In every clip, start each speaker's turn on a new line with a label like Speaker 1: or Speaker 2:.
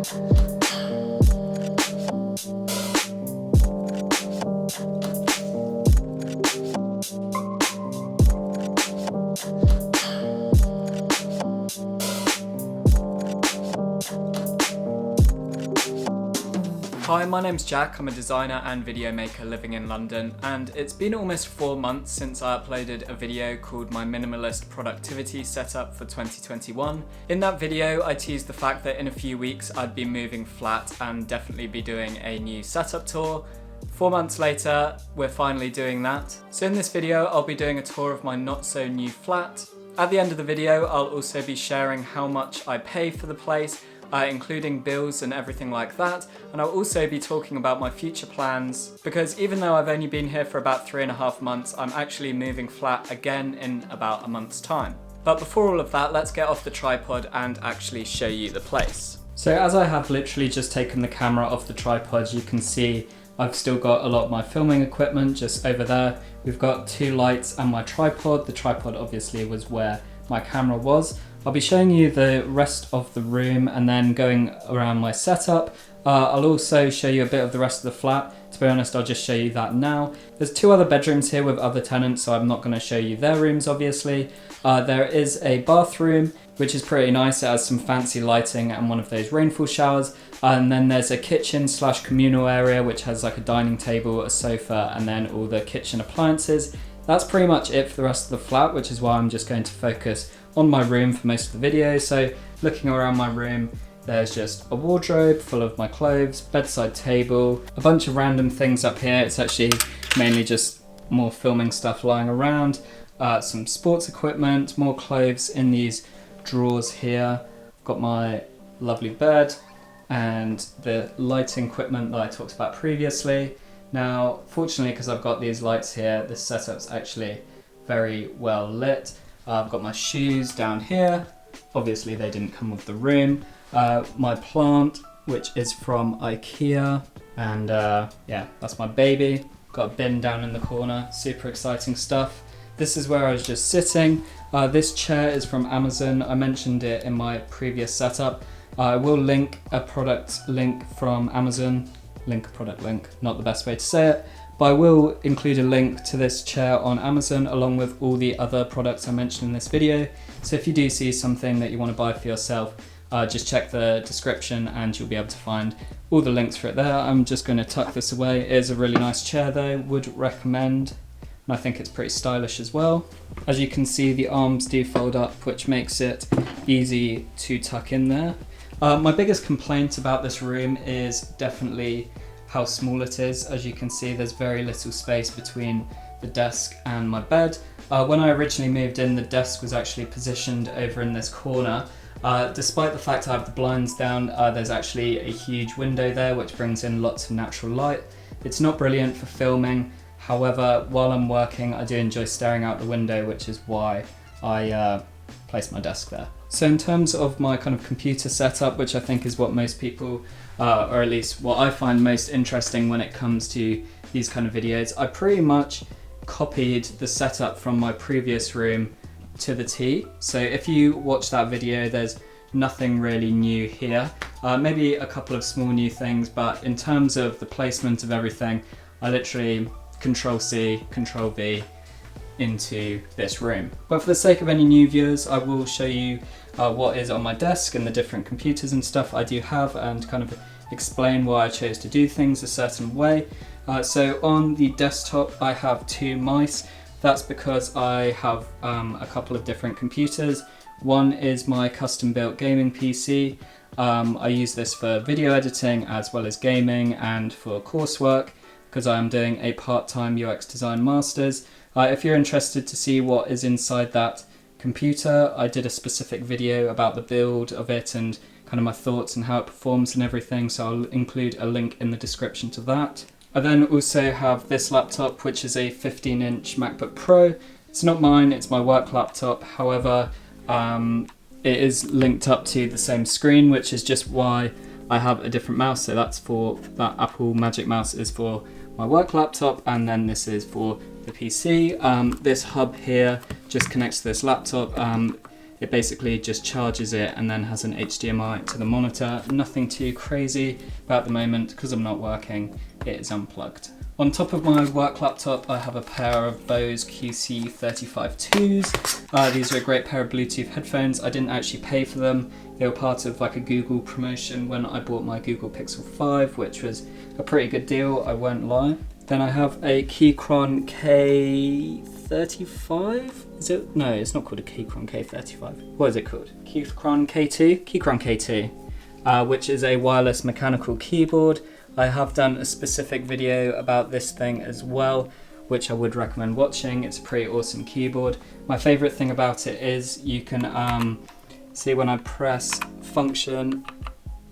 Speaker 1: Hi, my name's Jack. I'm a designer and video maker living in London, and it's been almost 4 months since I uploaded a video called My Minimalist Productivity Setup for 2021. In that video, I teased the fact that in a few weeks I'd be moving flat and definitely be doing a new setup tour. 4 months later, we're finally doing that. So in this video, I'll be doing a tour of my not so new flat. At the end of the video, I'll also be sharing how much I pay for the place, including bills and everything like that, and I'll also be talking about my future plans, because even though I've only been here for about 3.5 months, I'm actually moving flat again in about a month's time. But before all of that, let's get off the tripod and actually show you the place. So as I have literally just taken the camera off the tripod, you can see I've still got a lot of my filming equipment just over there. We've got 2 lights and my tripod. The tripod obviously was where my camera was. I'll be showing you the rest of the room and then going around my setup. I'll also show you a bit of the rest of the flat. To be honest, I'll just show you that now. There's 2 other bedrooms here with other tenants, so I'm not going to show you their rooms, obviously. There is a bathroom, which is pretty nice. It has some fancy lighting and one of those rainfall showers. And then there's a kitchen / communal area, which has like a dining table, a sofa, and then all the kitchen appliances. That's pretty much it for the rest of the flat, which is why I'm just going to focus on my room for most of the video. So looking around my room, there's just a wardrobe full of my clothes, bedside table, a bunch of random things up here. It's actually mainly just more filming stuff lying around, some sports equipment, more clothes in these drawers here. I've got my lovely bed and the lighting equipment that I talked about previously. Now, fortunately, because I've got these lights here, this setup's actually very well lit. I've got my shoes down here. Obviously, they didn't come with the room. My plant, which is from Ikea. And yeah, that's my baby. Got a bin down in the corner. Super exciting stuff. This is where I was just sitting. This chair is from Amazon. I mentioned it in my previous setup. I will link a product link from Amazon. Link a product link, not the best way to say it. But I will include a link to this chair on Amazon along with all the other products I mentioned in this video. So if you do see something that you want to buy for yourself, just check the description and you'll be able to find all the links for it there. I'm just going to tuck this away. It is a really nice chair though, would recommend. And I think it's pretty stylish as well. As you can see, the arms do fold up, which makes it easy to tuck in there. My biggest complaint about this room is definitely how small it is. As you can see, there's very little space between the desk and my bed. When I originally moved in, the desk was actually positioned over in this corner. Despite the fact I have the blinds down, there's actually a huge window there which brings in lots of natural light. It's not brilliant for filming, however, while I'm working I do enjoy staring out the window, which is why I place my desk there. So in terms of my kind of computer setup, which I think is what most people, or at least what I find most interesting when it comes to these kind of videos, I pretty much copied the setup from my previous room to the T. So if you watch that video, there's nothing really new here. Maybe a couple of small new things, but in terms of the placement of everything, I literally Control-C, Control-V into this room. But for the sake of any new viewers, I will show you what is on my desk and the different computers and stuff I do have, and kind of explain why I chose to do things a certain way. So on the desktop I have 2 mice. That's because I have a couple of different computers. One is my custom built gaming PC. I use this for video editing as well as gaming and for coursework, because I am doing a part-time UX design masters. If you're interested to see what is inside that computer, I did a specific video about the build of it and kind of my thoughts and how it performs and everything, so I'll include a link in the description to that. I then also have this laptop, which is a 15-inch MacBook Pro. It's not mine, it's my work laptop. However, it is linked up to the same screen, which is just why I have a different mouse. So that's for that Apple Magic Mouse is for my work laptop, and then this is for the PC. This hub here just connects to this laptop. It basically just charges it and then has an HDMI to the monitor. Nothing too crazy, but at the moment, because I'm not working, it is unplugged. On top of my work laptop, I have a pair of Bose QC35-2s. These are a great pair of Bluetooth headphones. I didn't actually pay for them. They were part of like a Google promotion when I bought my Google Pixel 5, which was a pretty good deal, I won't lie. Then I have a Keychron K35? Is it? No, it's not called a Keychron K35. What is it called? Keychron K2? Keychron K2, which is a wireless mechanical keyboard. I have done a specific video about this thing as well, which I would recommend watching. It's a pretty awesome keyboard. My favorite thing about it is you can see when I press function,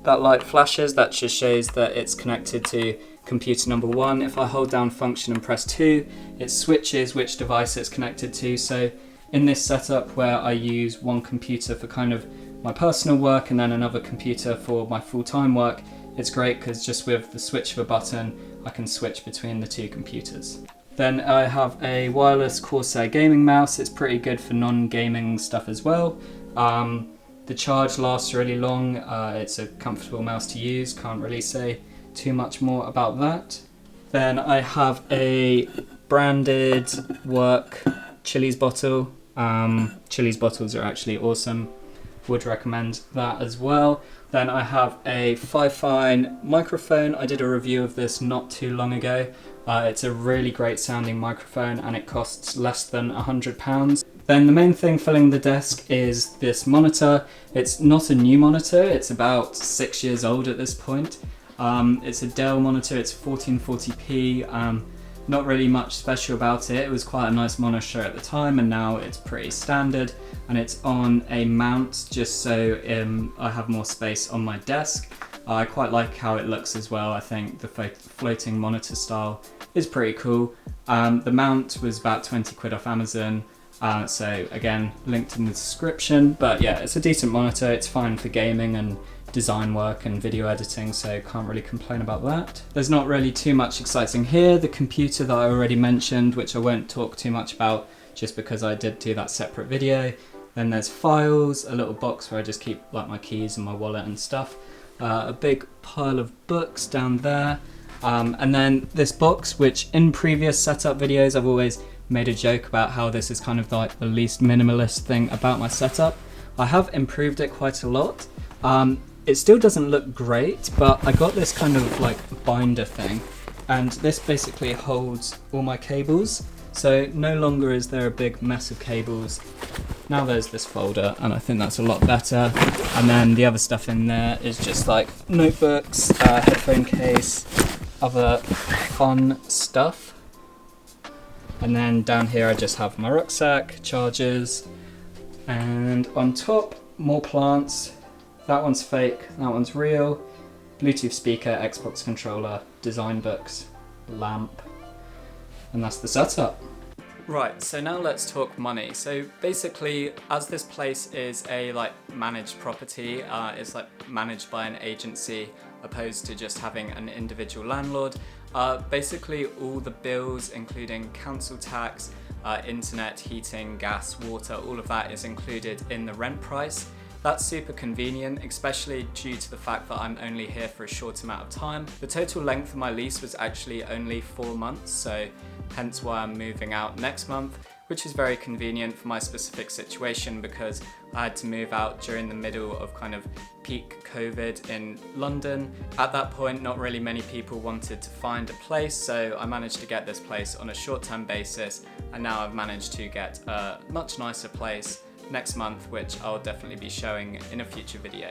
Speaker 1: that light flashes. That just shows that it's connected to computer number 1. If I hold down function and press 2, it switches which device it's connected to. So in this setup where I use one computer for kind of my personal work and then another computer for my full-time work, it's great because just with the switch of a button, I can switch between the two computers. Then I have a wireless Corsair gaming mouse. It's pretty good for non-gaming stuff as well. The charge lasts really long. It's a comfortable mouse to use. Can't really say too much more about that. Then I have a branded work Chili's bottle. Chili's bottles are actually awesome. Would recommend that as well. Then I have a FiFine microphone. I did a review of this not too long ago. It's a really great sounding microphone and it costs less than £100. Then the main thing filling the desk is this monitor. It's not a new monitor, it's about 6 years old at this point. It's a Dell monitor, it's 1440p. Not really much special about it. It was quite a nice monitor at the time and now it's pretty standard, and it's on a mount just so I have more space on my desk. I quite like how it looks as well. I think the floating monitor style is pretty cool. The mount was about 20 quid off Amazon. So again, linked in the description, but yeah, it's a decent monitor. It's fine for gaming and design work and video editing, so can't really complain about that. There's not really too much exciting here. The computer that I already mentioned, which I won't talk too much about just because I did do that separate video. Then there's files, a little box where I just keep like my keys and my wallet and stuff. A big pile of books down there. And then this box, which in previous setup videos I've always made a joke about how this is kind of like the least minimalist thing about my setup. I have improved it quite a lot. It still doesn't look great, but I got this kind of like binder thing, and this basically holds all my cables. So no longer is there a big mess of cables. Now there's this folder, and I think that's a lot better. And then the other stuff in there is just like notebooks, headphone case, other fun stuff. And then down here I just have my rucksack, chargers, and on top, more plants. That one's fake, that one's real. Bluetooth speaker, Xbox controller, design books, lamp, and that's the setup. Right, so now let's talk money. So basically, as this place is a managed property, it's managed by an agency opposed to just having an individual landlord. Basically all the bills, including council tax, internet, heating, gas, water, all of that is included in the rent price. That's super convenient, especially due to the fact that I'm only here for a short amount of time. The total length of my lease was actually only 4 months, so hence why I'm moving out next month, which is very convenient for my specific situation because I had to move out during the middle of kind of peak COVID in London. At that point, not really many people wanted to find a place, so I managed to get this place on a short-term basis, and now I've managed to get a much nicer place next month, which I'll definitely be showing in a future video.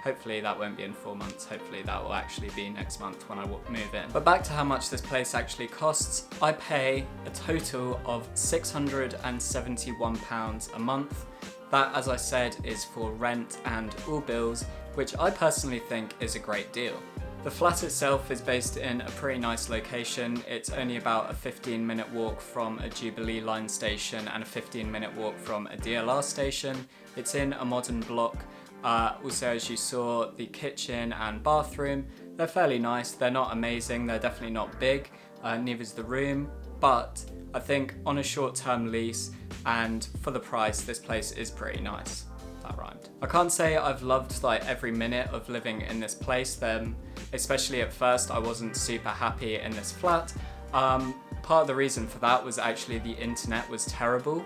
Speaker 1: Hopefully that won't be in 4 months, hopefully that will actually be next month when I move in. But back to how much this place actually costs. I pay a total of £671 a month. That, as I said, is for rent and all bills, which I personally think is a great deal. The flat itself is based in a pretty nice location. It's only about a 15-minute walk from a Jubilee line station and a 15-minute walk from a DLR station. It's in a modern block. Also, as you saw, the kitchen and bathroom, they're fairly nice. They're not amazing, they're definitely not big, neither is the room, but I think on a short-term lease and for the price, this place is pretty nice. That rhymed. I can't say I've loved like every minute of living in this place. Then, especially at first, I wasn't super happy in this flat. Part of the reason for that was actually the internet was terrible.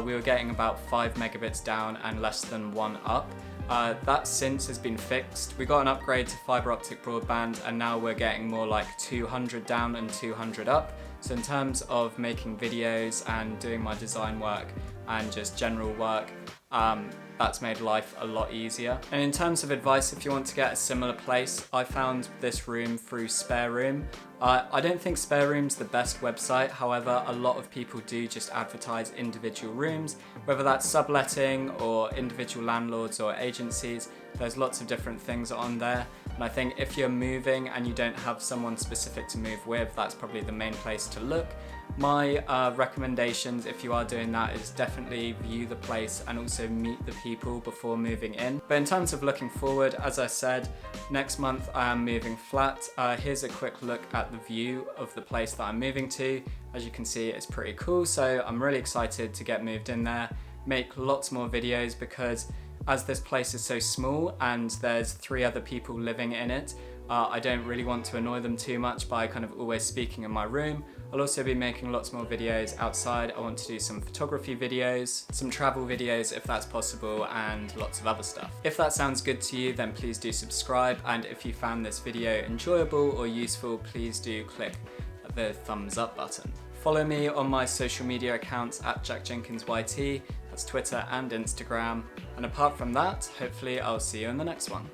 Speaker 1: We were getting about 5 megabits down and less than 1 up. That since has been fixed. We got an upgrade to fiber optic broadband and now we're getting more like 200 down and 200 up. So in terms of making videos and doing my design work and just general work, that's made life a lot easier. And in terms of advice, if you want to get a similar place, I found this room through Spare Room. I don't think Spare Room's the best website, however, a lot of people do just advertise individual rooms, whether that's subletting or individual landlords or agencies. There's lots of different things on there. And I think if you're moving and you don't have someone specific to move with, that's probably the main place to look. My recommendations, if you are doing that, is definitely view the place and also meet the people before moving in. But in terms of looking forward, as I said, next month I am moving flat. Here's a quick look at the view of the place that I'm moving to. As you can see, it's pretty cool, so I'm really excited to get moved in there, make lots more videos, because as this place is so small and there's 3 other people living in it, I don't really want to annoy them too much by kind of always speaking in my room. I'll also be making lots more videos outside. I want to do some photography videos, some travel videos if that's possible, and lots of other stuff. If that sounds good to you, then please do subscribe, and if you found this video enjoyable or useful, please do click the thumbs up button. Follow me on my social media accounts at jackjenkinsyt, that's Twitter and Instagram, and apart from that, hopefully I'll see you in the next one.